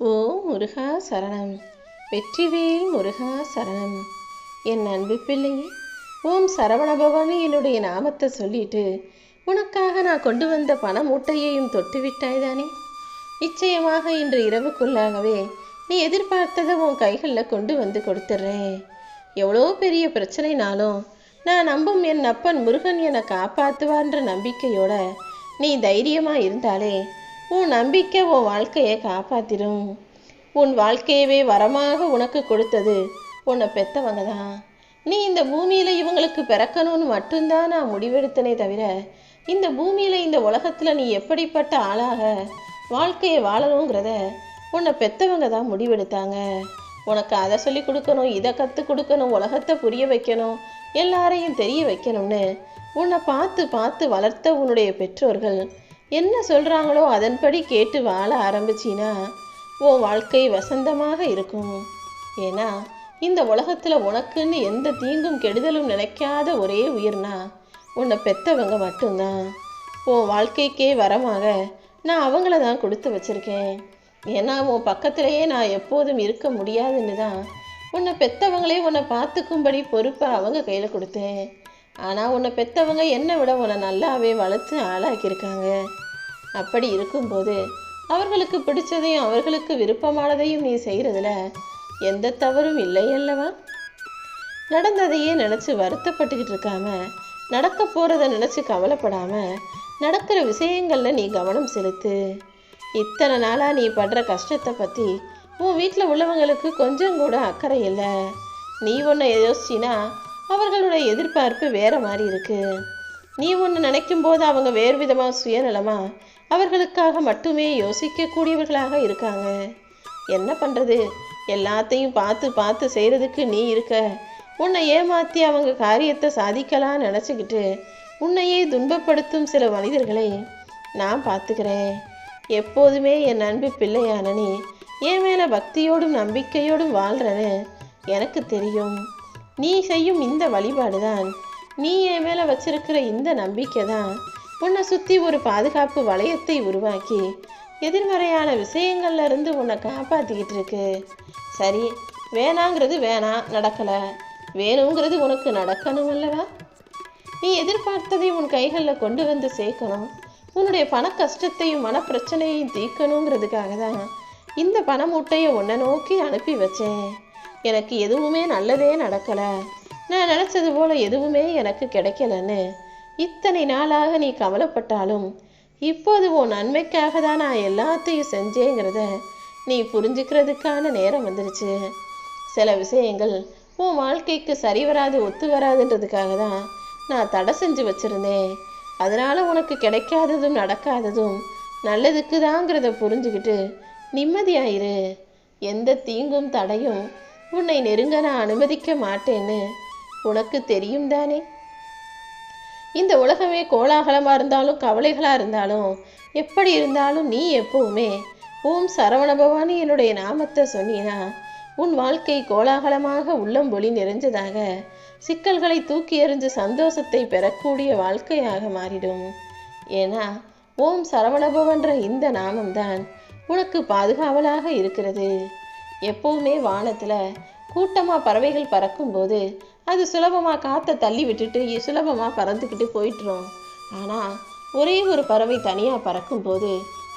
ஓம் முருகா சரணம். வெற்றிவேல் முருகா சரணம். என் அன்பு பிள்ளையே, ஓம் சரவணபவனி என்னுடைய நாமத்தை சொல்லிட்டு உனக்காக நான் கொண்டு வந்த பண மூட்டையையும் தொட்டு விட்டாய்தானே? நிச்சயமாக இன்று இரவுக்குள்ளாகவே நீ எதிர்பார்த்ததை உன் கைகளில் கொண்டு வந்து கொடுத்துட்றேன். எவ்வளோ பெரிய பிரச்சனைனாலும் நான் நம்பும் என் அப்பன் முருகன் என்னை காப்பாற்றுவான்ற நம்பிக்கையோட நீ தைரியமாக இருந்தாலே உன் நம்பிக்கை உன் வாழ்க்கையை காப்பாற்றிடும். உன் வாழ்க்கையவே வரமாக உனக்கு கொடுத்தது உன்னை பெற்றவங்க தான். நீ இந்த பூமியில் இவங்களுக்கு பிறக்கணும்னு மட்டும்தான் நான் முடிவெடுத்தனே தவிர, இந்த பூமியில் இந்த உலகத்தில் நீ எப்படிப்பட்ட ஆளாக வாழ்க்கையை வாழணுங்கிறத உன்னை பெற்றவங்க தான் முடிவெடுத்தாங்க. உனக்கு அதை சொல்லி கொடுக்கணும், இதை கற்றுக் கொடுக்கணும், உலகத்தை புரிய வைக்கணும், எல்லாரையும் தெரிய வைக்கணும்னு உன்னை பார்த்து பார்த்து வளர்த்த உன்னுடைய பெற்றோர்கள் என்ன சொல்கிறாங்களோ அதன்படி கேட்டு வாழ ஆரம்பிச்சின்னா உன் வாழ்க்கை வசந்தமாக இருக்கும். ஏன்னா இந்த உலகத்தில் உனக்குன்னு எந்த தீங்கும் கெடுதலும் நினைக்காத ஒரே உயிர்னா உன்னை பெற்றவங்க மட்டும்தான். உன் வாழ்க்கைக்கே வரமாக நான் அவங்கள தான் கொடுத்து வச்சுருக்கேன். ஏன்னா உன் பக்கத்திலேயே நான் எப்போதும் இருக்க முடியாதுன்னு தான் உன்னை பெற்றவங்களே உன்னை பார்த்துக்கும்படி பொறுப்பை அவங்க கையில் கொடுத்தேன். ஆனால் உன்னை பெற்றவங்க என்னை விட உன்னை நல்லாவே வளர்த்து ஆளாக்கியிருக்காங்க. அப்படி இருக்கும்போது அவர்களுக்கு பிடிச்சதையும் அவர்களுக்கு விருப்பமானதையும் நீ செய்கிறதுல எந்த தவறும் இல்லை அல்லவா? நடந்ததையே நினச்சி வருத்தப்பட்டுக்கிட்டு இருக்காம, நடக்க போகிறத நினச்சி கவலைப்படாமல் நடக்கிற விஷயங்களில் நீ கவனம் செலுத்து. இத்தனை நாளாக நீ படுற கஷ்டத்தை பற்றி உன் வீட்டில் உள்ளவங்களுக்கு கொஞ்சம் கூட அக்கறை இல்லை. நீ ஒன்று யோசிச்சினா அவர்களுடைய எதிர்பார்ப்பு வேறு மாதிரி இருக்குது. நீ ஒன்று நினைக்கும் போது அவங்க வேறு விதமாக சுயநலமாக அவர்களுக்காக மட்டுமே யோசிக்கக்கூடியவர்களாக இருக்காங்க. என்ன பண்ணுறது, எல்லாத்தையும் பார்த்து பார்த்து செய்கிறதுக்கு நீ இருக்க. உன்னை ஏமாற்றி அவங்க காரியத்தை சாதிக்கலான்னு நினச்சிக்கிட்டு உன்னையே துன்பப்படுத்தும் சில மனிதர்களை நான் பார்த்துக்கிறேன். எப்போதுமே என் அன்பு பிள்ளையான நீ என் மேலே பக்தியோடும் நம்பிக்கையோடும் வாழ்கிறன்னு எனக்கு தெரியும். நீ செய்யும் இந்த வழிபாடு தான், நீ என் மேலே வச்சிருக்கிற இந்த நம்பிக்கை தான் உன்னை சுற்றி ஒரு பாதுகாப்பு வளையத்தை உருவாக்கி எதிர்மறையான விஷயங்கள்ல இருந்து உன்னை காப்பாற்றிக்கிட்டு இருக்கு. சரி, வேணாங்கிறது வேணாம், நடக்கலை, வேணுங்கிறது உனக்கு நடக்கணும் அல்லவா? நீ எதிர்பார்த்ததை உன் கைகளில் கொண்டு வந்து சேர்க்கணும். உன்னுடைய பண கஷ்டத்தையும் மன பிரச்சனையையும் தீர்க்கணுங்கிறதுக்காக தான் இந்த பண மூட்டையை உன்னை நோக்கி அனுப்பி வச்சேன். எனக்கு எதுவுமே நல்லதே நடக்கலை, நான் நினச்சது போல் எதுவுமே எனக்கு கிடைக்கலன்னு இத்தனை நாளாக நீ கவலைப்பட்டாலும் இப்போது உன் நன்மைக்காக தான் நான் எல்லாத்தையும் செஞ்சேங்கிறத நீ புரிஞ்சுக்கிறதுக்கான நேரம் வந்துருச்சு. சில விஷயங்கள் உன் வாழ்க்கைக்கு சரி வராது, ஒத்து வராதுன்றதுக்காக தான் நான் தடை செஞ்சு வச்சுருந்தேன். அதனால் உனக்கு கிடைக்காததும் நடக்காததும் நல்லதுக்கு தாங்கிறத புரிஞ்சுக்கிட்டு நிம்மதியாயிரு. எந்த தீங்கும் தடையும் உன்னை நெருங்க நான் அனுமதிக்க மாட்டேன்னு உனக்கு தெரியும் தானே? இந்த உலகமே கோலாகலமாக இருந்தாலும் கவலைகளாக இருந்தாலும் எப்படி இருந்தாலும் நீ எப்பவுமே ஓம் சரவணபவானி என்னுடைய நாமத்தை சொன்னீனா உன் வாழ்க்கை கோலாகலமாக உள்ளம்பொலி நிறைஞ்சதாக, சிக்கல்களை தூக்கி எறிஞ்சு சந்தோஷத்தை பெறக்கூடிய வாழ்க்கையாக மாறிடும். ஏன்னா ஓம் சரவணபவன்ற இந்த நாமம்தான் உனக்கு பாதுகாவலாக இருக்கிறது. எப்பவுமே வானத்தில் கூட்டமாக பறவைகள் பறக்கும்போது அது சுலபமாக காற்றை தள்ளி விட்டுட்டு சுலபமாக பறந்துக்கிட்டு போயிட்டுரும். ஆனால் ஒரே ஒரு பறவை தனியாக பறக்கும்போது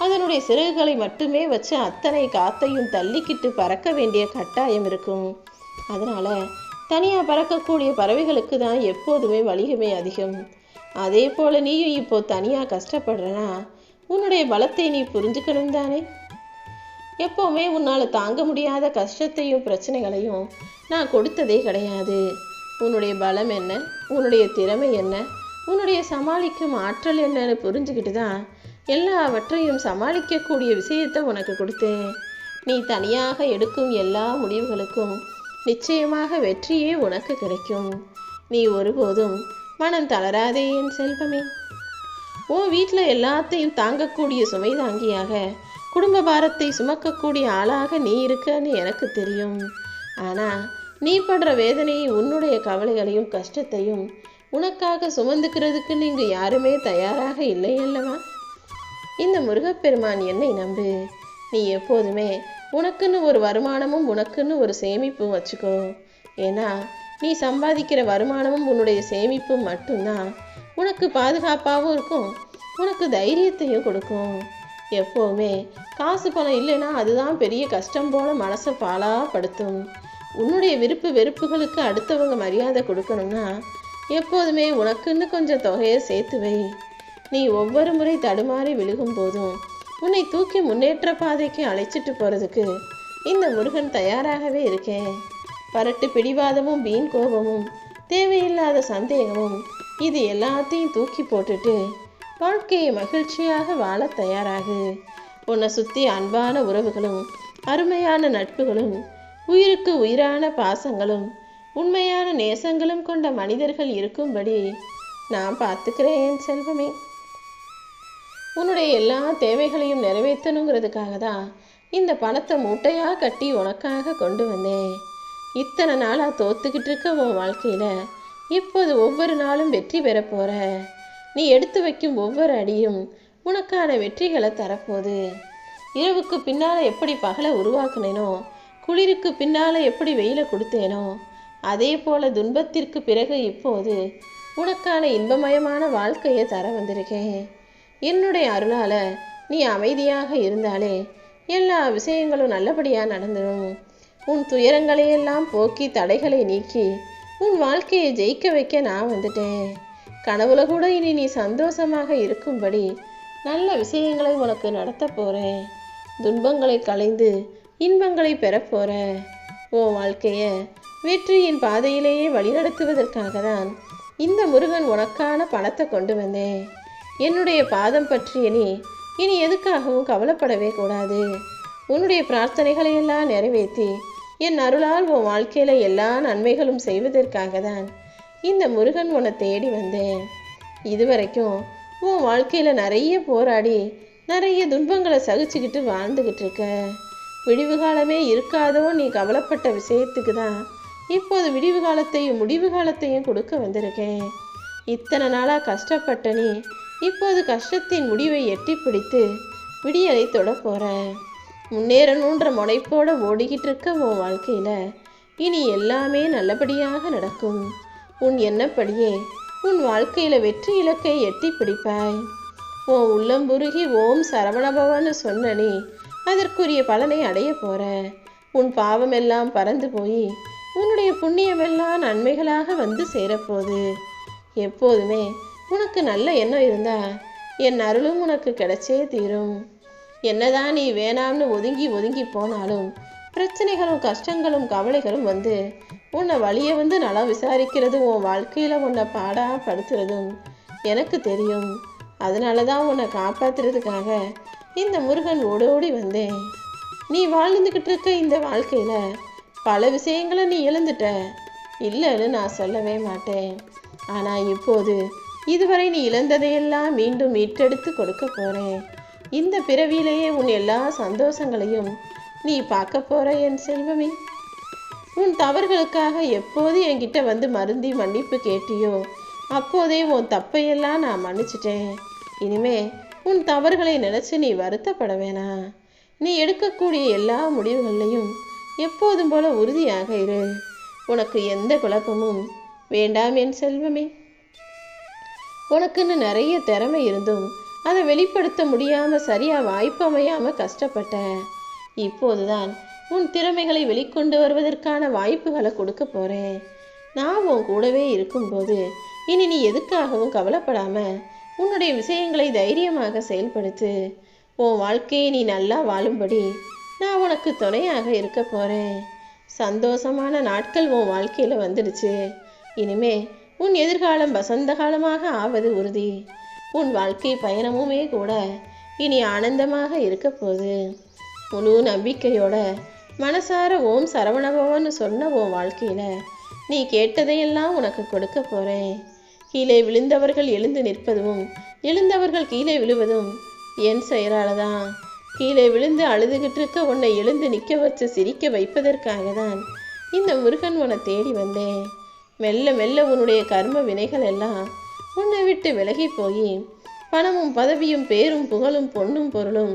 அதனுடைய சிறகுகளை மட்டுமே வச்சு அத்தனை காற்றையும் தள்ளிக்கிட்டு பறக்க வேண்டிய கட்டாயம் இருக்கும். அதனால் தனியாக பறக்கக்கூடிய பறவைகளுக்கு தான் எப்போதுமே வலிமை அதிகம். அதே போல் நீயும் இப்போ தனியாக கஷ்டப்படுறனா உன்னுடைய பலத்தை நீ புரிஞ்சுக்கணும் தானே? எப்போவுமே உன்னால் தாங்க முடியாத கஷ்டத்தையும் பிரச்சனைகளையும் நான் கொடுத்ததே கிடையாது. உன்னுடைய பலம் என்ன, உன்னுடைய திறமை என்ன, உன்னுடைய சமாளிக்கும் ஆற்றல் என்னன்னு புரிஞ்சுக்கிட்டு தான் எல்லாவற்றையும் சமாளிக்கக்கூடிய விஷயத்தை உனக்கு கொடுத்தேன். நீ தனியாக எடுக்கும் எல்லா முடிவுகளுக்கும் நிச்சயமாக வெற்றியே உனக்கு கிடைக்கும். நீ ஒருபோதும் மனம் தளராதே என் செல்வமே. உன் வீட்டில் எல்லாத்தையும் தாங்கக்கூடிய சுமை தாங்கியாக, குடும்ப பாரத்தை சுமக்கக்கூடிய ஆளாக நீ இருக்கன்னு எனக்கு தெரியும். ஆனால் நீ படுற வேதனையை, உன்னுடைய கவலைகளையும் கஷ்டத்தையும் உனக்காக சுமந்துக்கிறதுக்கு நீங்கள் யாருமே தயாராக இல்லை அல்லவா? இந்த முருகப்பெருமான் என்னை நம்பு. நீ எப்போதுமே உனக்குன்னு ஒரு வருமானமும் உனக்குன்னு ஒரு சேமிப்பும் வச்சுக்கோ. ஏன்னா நீ சம்பாதிக்கிற வருமானமும் உன்னுடைய சேமிப்பும் மட்டும்தான் உனக்கு பாதுகாப்பாகவும் இருக்கும், உனக்கு தைரியத்தையும் கொடுக்கும். எப்போவுமே காசு பணம் இல்லைன்னா அதுதான் பெரிய கஷ்டம் போல மனசை பாழாப்படுத்தும். உன்னுடைய விருப்பு வெறுப்புகளுக்கு அடுத்தவங்க மரியாதை கொடுக்கணும்னா எப்போதுமே உனக்குன்னு கொஞ்சம் தொகையை சேர்த்து வை. நீ ஒவ்வொரு முறை தடுமாறி விழுகும் போதும் உன்னை தூக்கி முன்னேற்ற பாதைக்கு அழைச்சிட்டு போகிறதுக்கு இந்த முருகன் தயாராகவே இருக்கேன். பரட்டு பிடிவாதமும் வீண் கோபமும் தேவையில்லாத சந்தேகமும் இது எல்லாத்தையும் தூக்கி போட்டுட்டு வாழ்க்கையை மகிழ்ச்சியாக வாழ தயாராகு. உன்னை சுற்றி அன்பான உறவுகளும் அருமையான நட்புகளும் உயிருக்கு உயிரான பாசங்களும் உண்மையான நேசங்களும் கொண்ட மனிதர்கள் இருக்கும்படி நான் பார்த்துக்கிறேன் செல்வமே. உன்னுடைய எல்லா தேவைகளையும் நிறைவேற்றணுங்கிறதுக்காக தான் இந்த பணத்தை மூட்டையாக கட்டி உனக்காக கொண்டு வந்தேன். இத்தனை நாளாக தோத்துக்கிட்டு இருக்க உன் வாழ்க்கையில் இப்போது ஒவ்வொரு நாளும் வெற்றி பெற போகிற. நீ எடுத்து வைக்கும் ஒவ்வொரு அடியும் உனக்கான வெற்றிகளை தரப்போகுது. இரவுக்கு பின்னால் எப்படி பகலை உருவாக்குனேனோ, குளிருக்கு பின்னால் எப்படி வெயிலை கொடுத்தேனோ, அதே போல் துன்பத்திற்கு பிறகு இப்போது உனக்கான இன்பமயமான வாழ்க்கையை தர வந்திருக்கேன். என்னுடைய அருளால் நீ அமைதியாக இருந்தாலே எல்லா விஷயங்களும் நல்லபடியாக நடந்துடும். உன் துயரங்களையெல்லாம் போக்கி தடைகளை நீக்கி உன் வாழ்க்கையை ஜெயிக்க வைக்க நான் வந்துட்டேன். கனவுல கூட இனி நீ சந்தோஷமாக இருக்கும்படி நல்ல விஷயங்களை உனக்கு நடத்த போகிறேன். துன்பங்களை களைந்து இன்பங்களை பெறப்போற. உன் வாழ்க்கையை வெற்றியின் பாதையிலேயே வழிநடத்துவதற்காக தான் இந்த முருகன் உனக்கான பணத்தை கொண்டு வந்தேன். என்னுடைய பாதம் பற்றிய நீ இனி எதுக்காகவும் கவலைப்படவே கூடாது. உன்னுடைய பிரார்த்தனைகளை எல்லாம் நிறைவேற்றி என் அருளால் உன் வாழ்க்கையில் எல்லா நன்மைகளும் செய்வதற்காக தான் இந்த முருகன் உன்னை தேடி வந்தேன். இதுவரைக்கும் உன் வாழ்க்கையில் நிறைய போராடி நிறைய துன்பங்களை சகிச்சுக்கிட்டு வாழ்ந்துக்கிட்டு இருக்க. விடிவு காலமே இருக்காதோ நீ கவலைப்பட்ட விஷயத்துக்கு தான் இப்போது விடிவு காலத்தையும் முடிவு காலத்தையும் கொடுக்க வந்திருக்கேன். இத்தனை நாளாக கஷ்டப்பட்ட நீ இப்போது கஷ்டத்தின் முடிவை எட்டி பிடித்து விடியலை தொட போகிற. முன்னேறணுன்ற முனைப்போடு ஓடிக்கிட்டு இருக்க உன் வாழ்க்கையில் இனி எல்லாமே நல்லபடியாக நடக்கும். உன் எண்ணப்படியே உன் வாழ்க்கையில் வெற்றி இலக்கை எட்டி பிடிப்பாய். உன் உள்ளம் புருகி ஓம் சரவணபவன்னு சொன்ன நீ அதற்குரிய பலனை அடைய போகிற. உன் பாவமெல்லாம் பறந்து போய் உன்னுடைய புண்ணியமெல்லாம் நன்மைகளாக வந்து சேரப்போகுது. எப்போதுமே உனக்கு நல்ல எண்ணம் இருந்தா என் அருளும் உனக்கு கிடைச்சே தீரும். என்னதான் நீ வேணாம்னு ஒதுங்கி ஒதுங்கி போனாலும் பிரச்சனைகளும் கஷ்டங்களும் கவலைகளும் வந்து உன்னை வழியை வந்து நலம் விசாரிக்கிறதும் உன் வாழ்க்கையில் உன்னை பாடாப்படுத்துறதும் எனக்கு தெரியும். அதனால தான் உன்னை காப்பாற்றுறதுக்காக இந்த முருகன் ஓடோடி வந்தேன். நீ வாழ்ந்துக்கிட்டு இருக்க இந்த வாழ்க்கையில் பல விஷயங்களை நீ இழந்துட்ட, இல்லைன்னு நான் சொல்லவே மாட்டேன். ஆனால் இப்போது இதுவரை நீ இழந்ததையெல்லாம் மீண்டும் மீட்டெடுத்து கொடுக்க போகிறேன். இந்த பிறவியிலேயே உன் எல்லா சந்தோஷங்களையும் நீ பார்க்க போகிற என் செல்வமே. உன் தவறுகளுக்காக எப்போது என்கிட்ட வந்து மருந்தி மன்னிப்பு கேட்டியோ அப்போதே உன் தப்பையெல்லாம் நான் மன்னிச்சிட்டேன். இனிமே உன் தவறுகளை நினச்சி நீ வருத்தப்பட வேணாம். நீ எடுக்கக்கூடிய எல்லா முடிவுகள்லையும் எப்போதும் போல உறுதியாக இரு. உனக்கு எந்த குழப்பமும் வேண்டாம் என் செல்வமே. உனக்குன்னு நிறைய திறமை இருந்தும் அதை வெளிப்படுத்த முடியாமல் சரியாக வாய்ப்பு அமையாமல் கஷ்டப்பட்ட. இப்போதுதான் உன் திறமைகளை வெளிக்கொண்டு வருவதற்கான வாய்ப்புகளை கொடுக்க போகிறேன். நான் உன் கூடவே இருக்கும்போது இனி நீ எதுக்காகவும் கவலைப்படாமல் உன்னுடைய விஷயங்களை தைரியமாக செயல்படுத்து. உன் வாழ்க்கையை நீ நல்லா வாழும்படி நான் உனக்கு துணையாக இருக்க போகிறேன். சந்தோஷமான நாட்கள் உன் வாழ்க்கையில் வந்துடுச்சு. இனிமே உன் எதிர்காலம் வசந்த காலமாக ஆவது உறுதி. உன் வாழ்க்கை பயணமுமே கூட இனி ஆனந்தமாக இருக்க போகுது. முழு நம்பிக்கையோட மனசார ஓம் சரவணபவன்னு சொன்ன உன் வாழ்க்கையில் நீ கேட்டதையெல்லாம் உனக்கு கொடுக்க போகிறேன். கீழே விழுந்தவர்கள் எழுந்து நிற்பதும் எழுந்தவர்கள் கீழே விழுவதும் என் செயலால் தான். கீழே விழுந்து அழுதுகிட்டு இருக்க உன்னை எழுந்து நிற்க வச்சு சிரிக்க வைப்பதற்காக தான் இந்த முருகன் உன்னை தேடி வந்தேன். மெல்ல மெல்ல உன்னுடைய கர்ம வினைகள் எல்லாம் உன்னை விட்டு விலகி போய் பணமும் பதவியும் பேரும் புகழும் பொன்னும் பொருளும்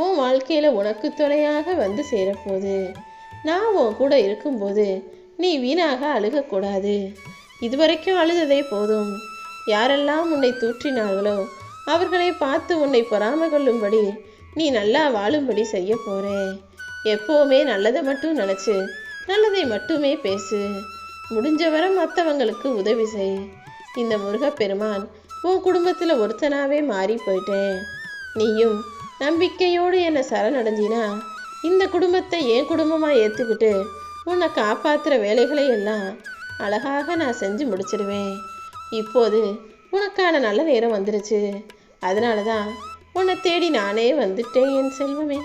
உன் வாழ்க்கையில் உனக்கு துணையாக வந்து சேரப்போகுது. நான் உன் கூட இருக்கும்போது நீ வீணாக அழுகக்கூடாது. இதுவரைக்கும் அழுததே போதும். யாரெல்லாம் உன்னை தூற்றினார்களோ அவர்களை பார்த்து உன்னை பொறாமை கொள்ளும்படி நீ நல்லா வாழும்படி செய்ய போகிறேன். எப்போவுமே நல்லதை மட்டும் நினச்சி நல்லதை மட்டுமே பேசு. முடிஞ்சவரை மற்றவங்களுக்கு உதவி செய். இந்த முருகப்பெருமான் உன் குடும்பத்தில் ஒருத்தனாவே மாறி போயிட்டேன். நீயும் நம்பிக்கையோடு என்னை சரணடைஞ்சினா இந்த குடும்பத்தை என் குடும்பமாக ஏற்றுக்கிட்டு உன்னை காப்பாற்றுற வேலைகளை எல்லாம் அழகாக நான் செஞ்சு முடிச்சிடுவேன். இப்போது உனக்கான நல்ல நேரம் வந்துருச்சு. அதனால தான் உன்னை தேடி நானே வந்துட்டேன் என் செல்வமே.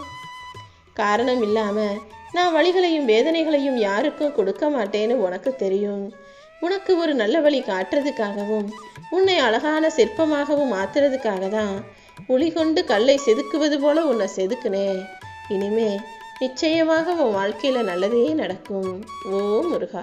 காரணம் இல்லாமல் நான் வழிகளையும் வேதனைகளையும் யாருக்கும் கொடுக்க மாட்டேன்னு உனக்கு தெரியும். உனக்கு ஒரு நல்ல வழி காட்டுறதுக்காகவும் உன்னை அழகான சிற்பமாகவும் மாற்றுறதுக்காக தான் உளி கொண்டு கல்லை செதுக்குவது போல உன்னை செதுக்குனேன். இனிமே நிச்சயமாக உன் வாழ்க்கையில் நல்லதே நடக்கும். ஓ முருகா.